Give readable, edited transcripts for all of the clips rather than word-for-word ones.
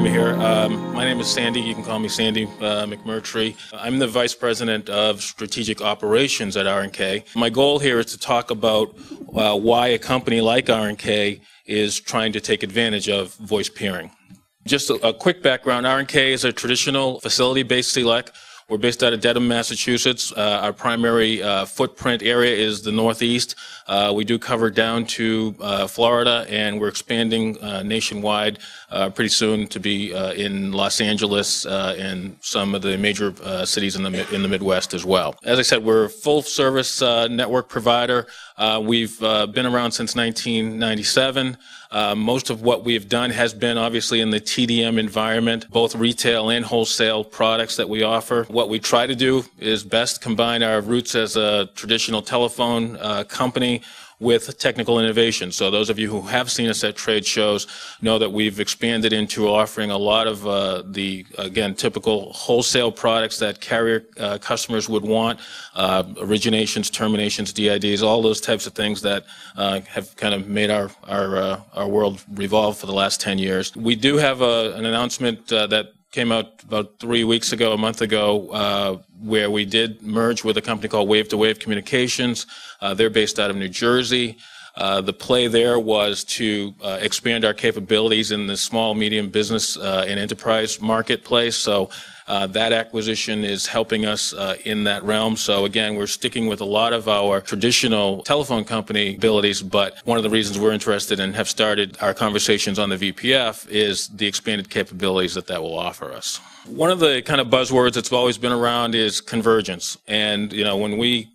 having me here. My name is Sandy. You can call me Sandy McMurtry. I'm the Vice President of Strategic Operations at R&K. My goal here is to talk about why a company like R&K is trying to take advantage of voice peering. Just a quick background, R&K is a traditional facility-based CLEC. We're based out of Dedham, Massachusetts. Our primary footprint area is the Northeast. We do cover down to Florida, and we're expanding nationwide pretty soon to be in Los Angeles and some of the major cities in the Midwest as well. As I said, we're a full-service network provider. We've been around since 1997. Most of what we've done has been obviously in the TDM environment, both retail and wholesale products that we offer. What we try to do is best combine our roots as a traditional telephone company with technical innovation. So those of you who have seen us at trade shows know that we've expanded into offering a lot of the, again, typical wholesale products that carrier customers would want, originations, terminations, DIDs, all those types of things that have kind of made our world revolve for the last 10 years. We do have an announcement that came out about 3 weeks ago, a month ago, where we did merge with a company called Wave-to-Wave Communications. They're based out of New Jersey. The play there was to expand our capabilities in the small, medium business and enterprise marketplace. So that acquisition is helping us in that realm. So again, we're sticking with a lot of our traditional telephone company abilities, but one of the reasons we're interested and have started our conversations on the VPF is the expanded capabilities that will offer us. One of the kind of buzzwords that's always been around is convergence. And, you know, when we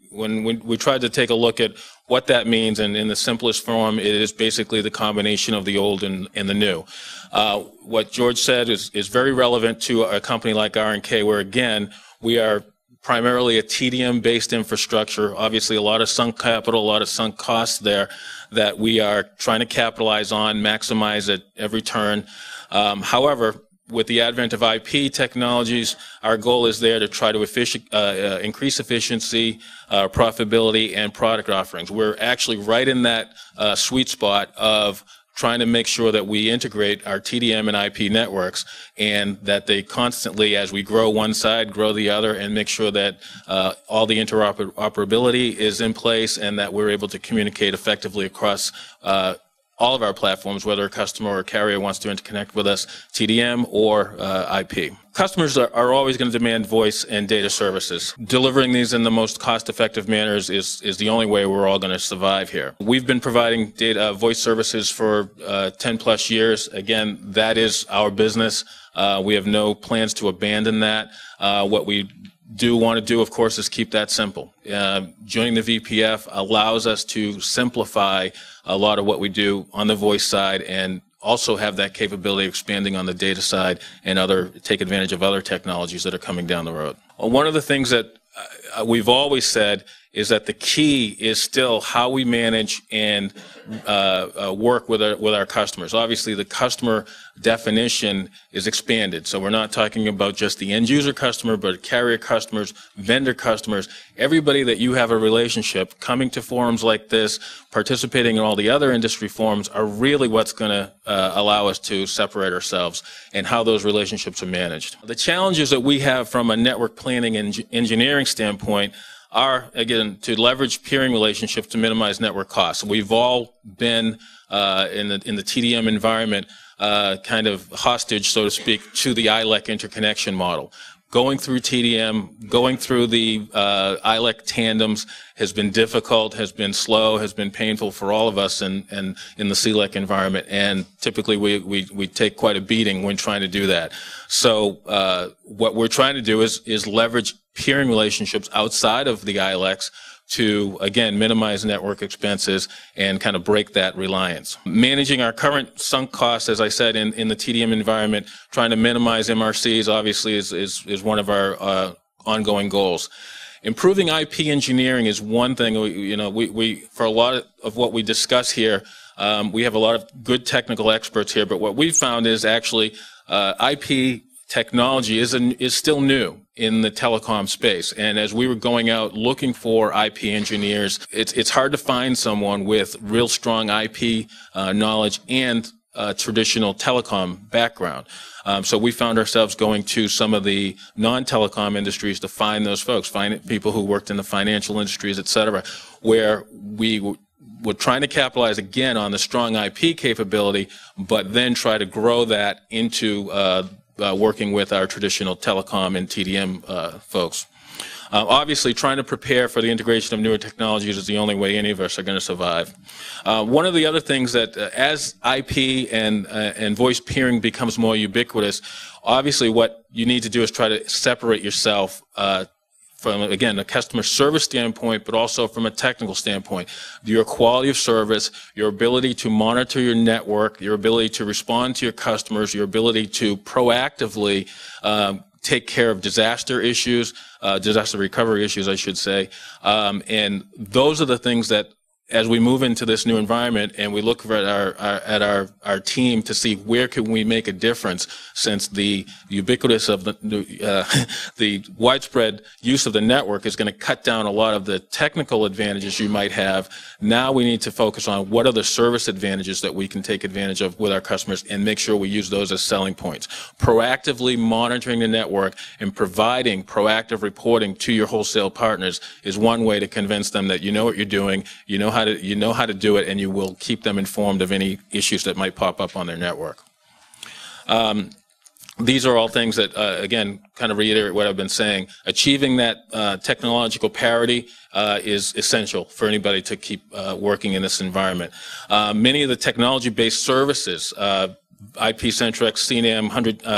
tried to take a look at what that means, and in the simplest form, it is basically the combination of the old and the new. What George said is very relevant to a company like R&K, where, again, we are primarily a TDM-based infrastructure, obviously a lot of sunk capital, a lot of sunk costs there that we are trying to capitalize on, maximize at every turn. However, with the advent of IP technologies, our goal is there to try to increase efficiency, profitability, and product offerings. We're actually right in that sweet spot of trying to make sure that we integrate our TDM and IP networks, and that they constantly, as we grow one side, grow the other, and make sure that all the interoperability is in place and that we're able to communicate effectively across all of our platforms, whether a customer or a carrier wants to interconnect with us, TDM or IP. Customers are always going to demand voice and data services. Delivering these in the most cost-effective manners is the only way we're all going to survive here. We've been providing voice services for 10 plus years. Again, that is our business. We have no plans to abandon that. What we do want to do, of course, is keep that simple. Joining the VPF allows us to simplify a lot of what we do on the voice side, and also have that capability of expanding on the data side and take advantage of other technologies that are coming down the road. Well, one of the things that we've always said is that the key is still how we manage and work with our customers. Obviously, the customer definition is expanded, so we're not talking about just the end user customer, but carrier customers, vendor customers, everybody that you have a relationship. Coming to forums like this, participating in all the other industry forums, are really what's going to allow us to separate ourselves and how those relationships are managed. The challenges that we have from a network planning and engineering standpoint are, again, to leverage peering relationships to minimize network costs. We've all been in the TDM environment kind of hostage, so to speak, to the ILEC interconnection model. Going through TDM, going through the ILEC tandems has been difficult, has been slow, has been painful for all of us in the CLEC environment, and typically we take quite a beating when trying to do that. So what we're trying to do is leverage peering relationships outside of the ILECs to, again, minimize network expenses and kind of break that reliance. Managing our current sunk costs, as I said, in the TDM environment, trying to minimize MRCs, obviously, is one of our ongoing goals. Improving IP engineering is one thing. We for a lot of what we discuss here, we have a lot of good technical experts here, but what we've found is actually IP technology is still new in the telecom space. And as we were going out looking for IP engineers, it's hard to find someone with real strong IP knowledge and traditional telecom background. So we found ourselves going to some of the non-telecom industries to find those folks, find people who worked in the financial industries, et cetera, where we're trying to capitalize again on the strong IP capability, but then try to grow that into working with our traditional telecom and TDM folks. Obviously, trying to prepare for the integration of newer technologies is the only way any of us are going to survive. One of the other things that as IP and voice peering becomes more ubiquitous, obviously what you need to do is try to separate yourself from, again, a customer service standpoint, but also from a technical standpoint. Your quality of service, your ability to monitor your network, your ability to respond to your customers, your ability to proactively take care of disaster issues, disaster recovery issues, I should say. And those are the things that, as we move into this new environment and we look at our team to see where can we make a difference, since the ubiquitous of the widespread use of the network is going to cut down a lot of the technical advantages you might have. Now we need to focus on what are the service advantages that we can take advantage of with our customers and make sure we use those as selling points. Proactively monitoring the network and providing proactive reporting to your wholesale partners is one way to convince them that you know what you're doing, you know how to do it, and you will keep them informed of any issues that might pop up on their network. These are all things that, again, kind of reiterate what I've been saying. Achieving that technological parity is essential for anybody to keep working in this environment. Many of the technology-based services, IP-centric, CNAM,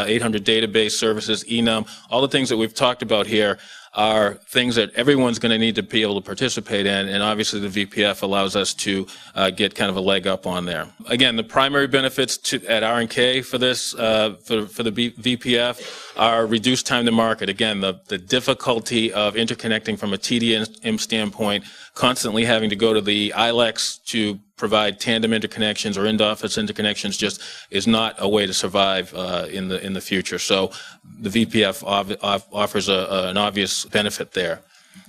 800 database services, enum, all the things that we've talked about here are things that everyone's going to need to be able to participate in, and obviously the VPF allows us to get kind of a leg up on there. Again, the primary benefits at R&K for this, for the VPF, are reduced time to market. Again, the difficulty of interconnecting from a TDM standpoint, constantly having to go to the ILEX to provide tandem interconnections or end-office interconnections just is not a way to survive in the future. So the VPF offers an obvious benefit there.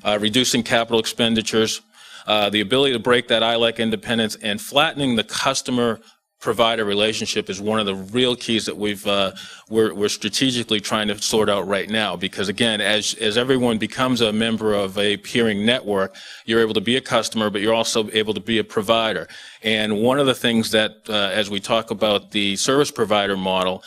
Reducing capital expenditures, the ability to break that ILEC independence, and flattening the customer-provider relationship is one of the real keys that we're strategically trying to sort out right now. Because again, as everyone becomes a member of a peering network, you're able to be a customer, but you're also able to be a provider. And one of the things that, as we talk about the service provider model,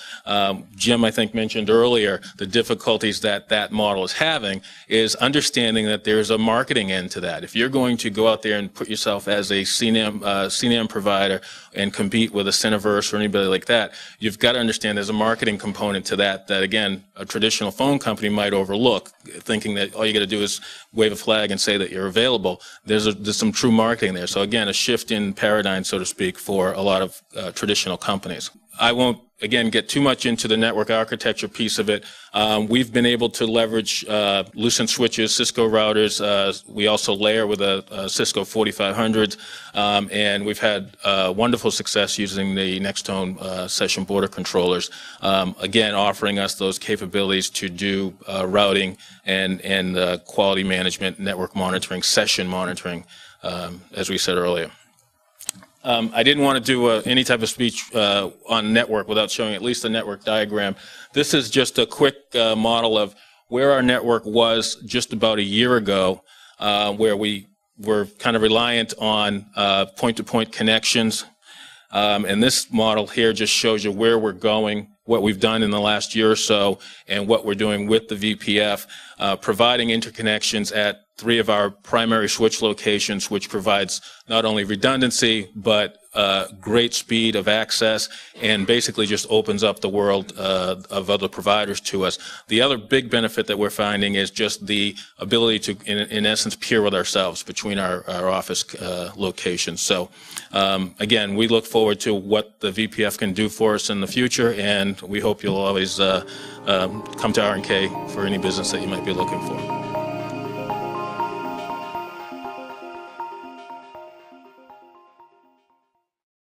Jim, I think, mentioned earlier, the difficulties that that model is having is understanding that there's a marketing end to that. If you're going to go out there and put yourself as a CNAM provider and compete with a Cineverse or anybody like that, you've got to understand there's a marketing component to that again, a traditional phone company might overlook, thinking that all you got to do is wave a flag and say that you're available. There's some true marketing there. So again, a shift in paradigm, so to speak, for a lot of traditional companies. I won't, again, get too much into the network architecture piece of it. We've been able to leverage Lucent switches, Cisco routers. We also layer with a Cisco 4500, and we've had wonderful success using the Nextone session border controllers, again, offering us those capabilities to do routing and quality management, network monitoring, session monitoring, as we said earlier. I didn't want to do any type of speech on network without showing at least a network diagram. This is just a quick model of where our network was just about a year ago, where we were kind of reliant on point-to-point connections. And this model here just shows you where we're going, what we've done in the last year or so, and what we're doing with the VPF, providing interconnections at 3 of our primary switch locations, which provides not only redundancy, but great speed of access, and basically just opens up the world of other providers to us. The other big benefit that we're finding is just the ability to, in essence, peer with ourselves between our office locations. So, again, we look forward to what the VPF can do for us in the future, and we hope you'll always come to R&K for any business that you might be looking for.